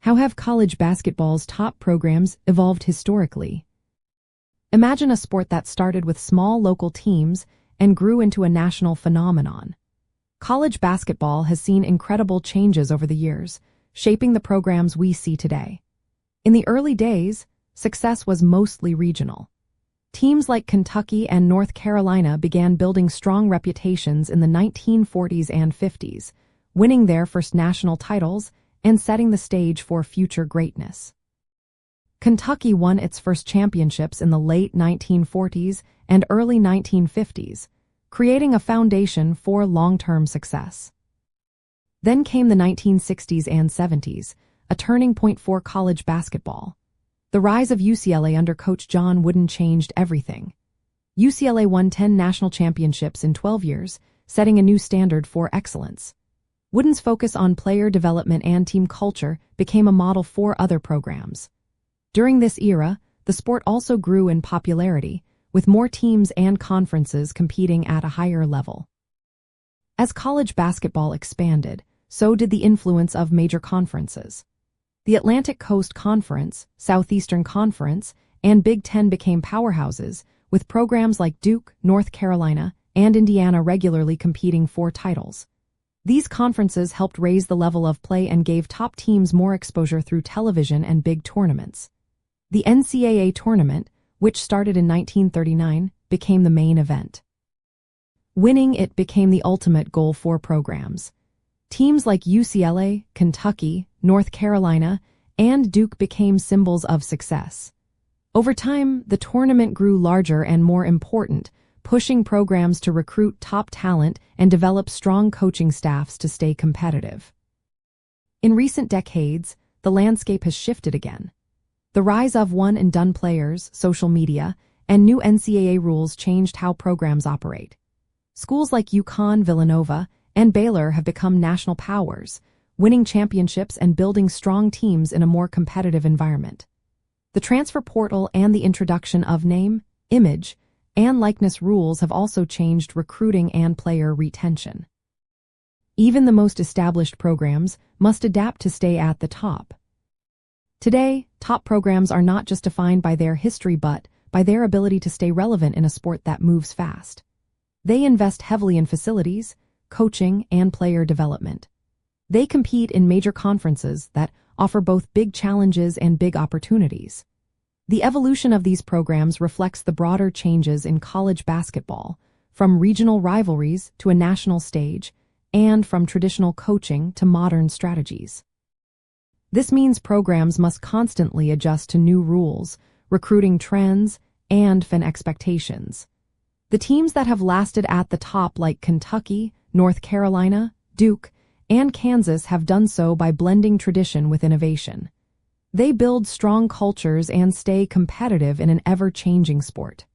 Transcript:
How have college basketball's top programs evolved historically? Imagine a sport that started with small local teams and grew into a national phenomenon. College basketball has seen incredible changes over the years, shaping the programs we see today. In the early days, success was mostly regional. Teams like Kentucky and North Carolina began building strong reputations in the 1940s and 50s, winning their first national titles and setting the stage for future greatness. Kentucky won its first championships in the late 1940s and early 1950s, creating a foundation for long-term success. Then came the 1960s and 70s, a turning point for college basketball. The rise of UCLA under coach John Wooden changed everything. UCLA won 10 national championships in 12 years, setting a new standard for excellence. Wooden's focus on player development and team culture became a model for other programs. During this era, the sport also grew in popularity, with more teams and conferences competing at a higher level. As college basketball expanded, so did the influence of major conferences. The Atlantic Coast Conference, Southeastern Conference, and Big Ten became powerhouses, with programs like Duke, North Carolina, and Indiana regularly competing for titles. These conferences helped raise the level of play and gave top teams more exposure through television and big tournaments. The NCAA Tournament, which started in 1939, became the main event. Winning it became the ultimate goal for programs. Teams like UCLA, Kentucky, North Carolina, and Duke became symbols of success. Over time, the tournament grew larger and more important, pushing programs to recruit top talent and develop strong coaching staffs to stay competitive. In recent decades, the landscape has shifted again. The rise of one-and-done players, social media, and new NCAA rules changed how programs operate. Schools like UConn, Villanova, and Baylor have become national powers, winning championships and building strong teams in a more competitive environment. The transfer portal and the introduction of name, image, and likeness rules have also changed recruiting and player retention. Even the most established programs must adapt to stay at the top. Today, top programs are not just defined by their history but by their ability to stay relevant in a sport that moves fast. They invest heavily in facilities, coaching, and player development. They compete in major conferences that offer both big challenges and big opportunities. The evolution of these programs reflects the broader changes in college basketball, from regional rivalries to a national stage, and from traditional coaching to modern strategies. This means programs must constantly adjust to new rules, recruiting trends, and fan expectations. The teams that have lasted at the top, like Kentucky, North Carolina, Duke, and Kansas, have done so by blending tradition with innovation. They build strong cultures and stay competitive in an ever-changing sport.